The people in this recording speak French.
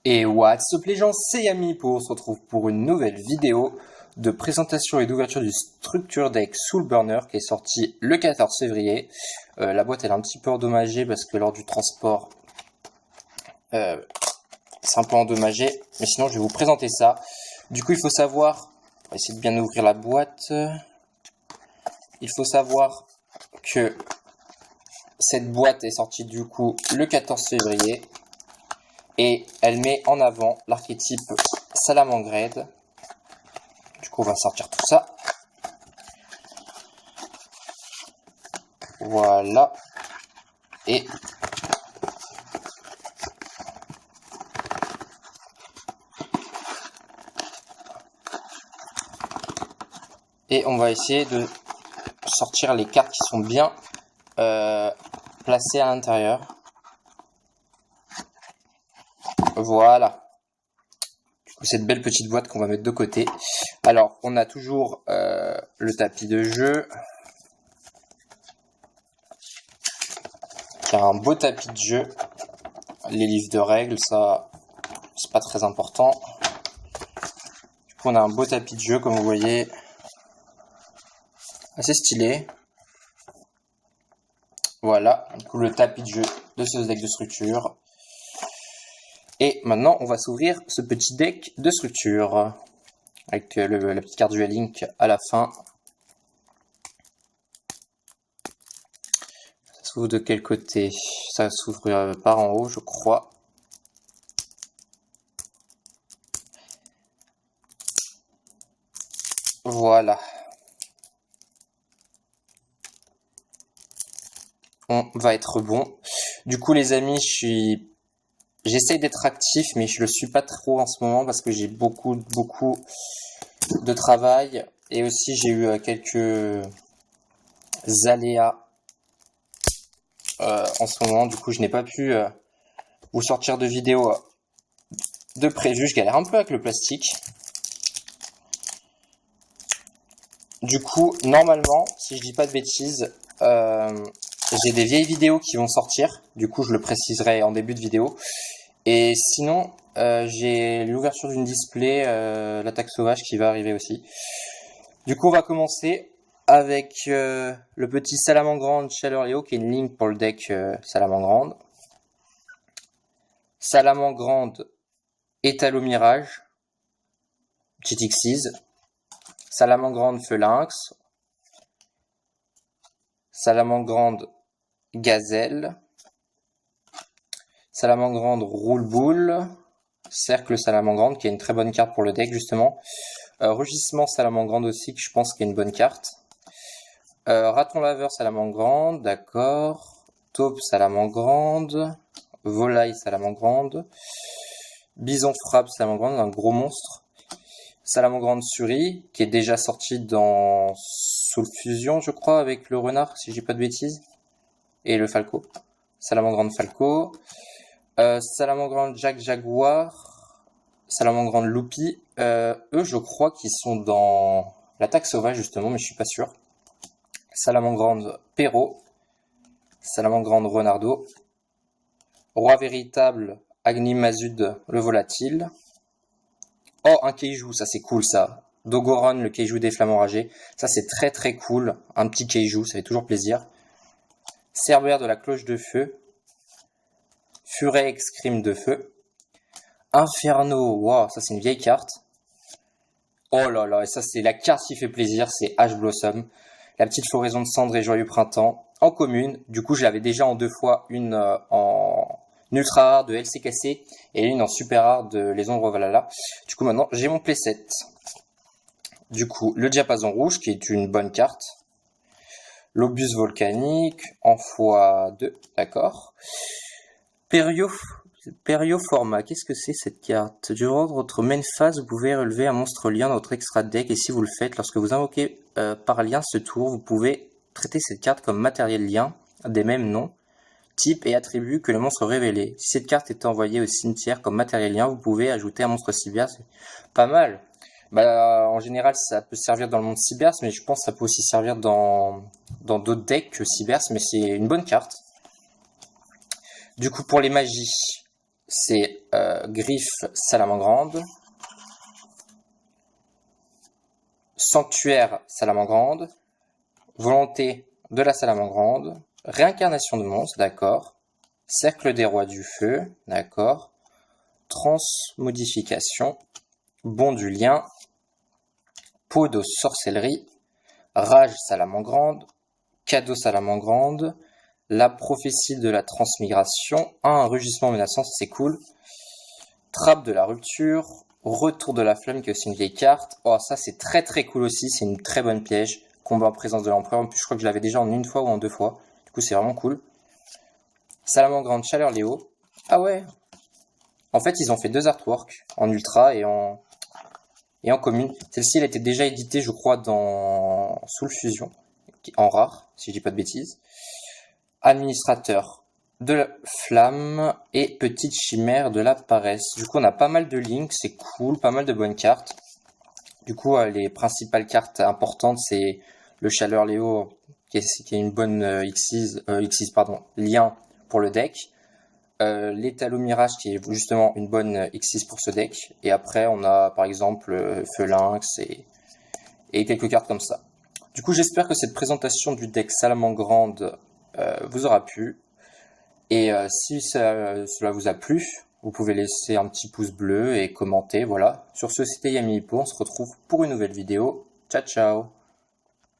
Et what's up les gens, c'est Yami on se retrouve pour une nouvelle vidéo de présentation et d'ouverture du Structure Deck Soulburner qui est sorti le 14 février. La boîte elle est un petit peu endommagée parce que lors du transport c'est un peu endommagé, mais sinon je vais vous présenter ça. Du coup il faut savoir, on va essayer de bien ouvrir la boîte, il faut savoir que cette boîte est sortie du coup le 14 février. Et elle met en avant l'archétype Salamangreed. Du coup, on va sortir tout ça. Voilà. Et on va essayer de sortir les cartes qui sont bien placées à l'intérieur. Voilà. Du coup, cette belle petite boîte qu'on va mettre de côté. Alors, on a toujours le tapis de jeu. Qui a un beau tapis de jeu. Les livres de règles, ça, c'est pas très important. Du coup, on a un beau tapis de jeu, comme vous voyez. Assez stylé. Voilà. Du coup, le tapis de jeu de ce deck de structure. Et maintenant, on va s'ouvrir ce petit deck de structure. Avec la petite carte Duel Link à la fin. Ça s'ouvre de quel côté? Ça s'ouvre par en haut, je crois. Voilà. On va être bon. Du coup, les amis, j'essaye d'être actif, mais je le suis pas trop en ce moment parce que j'ai beaucoup de travail. Et aussi, j'ai eu quelques aléas en ce moment. Du coup, je n'ai pas pu vous sortir de vidéo de prévu. Je galère un peu avec le plastique. Du coup, normalement, si je dis pas de bêtises, j'ai des vieilles vidéos qui vont sortir. Du coup, je le préciserai en début de vidéo. Et sinon, j'ai l'ouverture d'une display, l'attaque sauvage qui va arriver aussi. Du coup, on va commencer avec le petit Salamangreed Chaleur qui est une ligne pour le deck Salamangreed. Salamangreed Étalo Mirage. Petit Xyz. Salamangreed Feu Lynx. Salamangreed Gazelle. Salamangreed Roule Boule. Cercle Salamangreed qui est une très bonne carte pour le deck justement. Rugissement Salamangreed aussi, que je pense qu'il est une bonne carte. Raton Laveur Salamangreed, d'accord. Taupe Salamangreed. Volaille Salamangreed. Bison Frappe Salamangreed, un gros monstre. Salamangreed Suri, qui est déjà sorti dans Soul Fusion, je crois, avec le renard, si je dis pas de bêtises. Et le Falco. Salamangreed Falco. Salamangreed Jaguar. Salamangreed Loopy. Eux, je crois qu'ils sont dans l'attaque sauvage, justement, mais je suis pas sûr. Salamangreed Perrault. Salamangreed Renardo. Roi véritable Agni Mazud le volatile. Oh, un Keiju, ça c'est cool ça. Dogoron, le Keiju des flammes enragées. Ça c'est très cool. Un petit Keiju, ça fait toujours plaisir. Cerbère de la cloche de feu. Furet Excrime de feu. Inferno, wow, ça c'est une vieille carte. Oh là là, et ça c'est la carte qui fait plaisir, c'est Ash Blossom. La petite floraison de cendres et joyeux printemps. En commune, du coup je l'avais déjà en 2 fois, une en ultra rare de LCKC et une en super rare de Les Ombres Valhalla. Du coup maintenant j'ai mon playset. Du coup le diapason rouge qui est une bonne carte. L'obus volcanique en x2, d'accord. Perioforma, qu'est-ce que c'est cette carte? Durant votre main phase, vous pouvez relever un monstre lien dans votre extra deck et si vous le faites, lorsque vous invoquez par lien ce tour, vous pouvez traiter cette carte comme matériel lien des mêmes noms, types et attributs que le monstre révélé. Si cette carte est envoyée au cimetière comme matériel lien, vous pouvez ajouter un monstre cyber, c'est pas mal. Bah, en général, ça peut servir dans le monde Cybers, mais je pense que ça peut aussi servir dans d'autres decks que Cybers, mais c'est une bonne carte. Du coup, pour les magies, c'est Griffe Salamangrande, Sanctuaire Salamangrande, Volonté de la Salamangrande, Réincarnation de monstre, d'accord, Cercle des rois du feu, d'accord, Transmodification, Bond du lien, Peau de sorcellerie, Rage Salamangrande, Cadeau Salamangrande, La prophétie de la transmigration, un rugissement menaçant, c'est cool, Trappe de la rupture, Retour de la flamme, qui est aussi une vieille carte. Oh, ça c'est très très cool aussi, c'est une très bonne piège. Combat en présence de l'empereur, en plus je crois que je l'avais déjà en une fois ou en 2 fois. Du coup c'est vraiment cool. Salamangrande, Chaleur Léo. Ah ouais. En fait ils ont fait 2 artworks, en ultra et en commune. Celle-ci elle était déjà éditée je crois dans Soul Fusion, en rare, si je dis pas de bêtises. Administrateur de la flamme et petite chimère de la paresse. Du coup on a pas mal de links, c'est cool, pas mal de bonnes cartes. Du coup les principales cartes importantes c'est le Chaleur Léo qui est une bonne Xyz, pardon, lien pour le deck. L'étalo Mirage qui est justement une bonne X6 pour ce deck. Et après on a par exemple Feu Lynx et quelques cartes comme ça. Du coup j'espère que cette présentation du deck Salamangrande vous aura plu. Et si cela vous a plu, vous pouvez laisser un petit pouce bleu et commenter, voilà. Sur ce, c'était Yami Hippo, on se retrouve pour une nouvelle vidéo. Ciao ciao!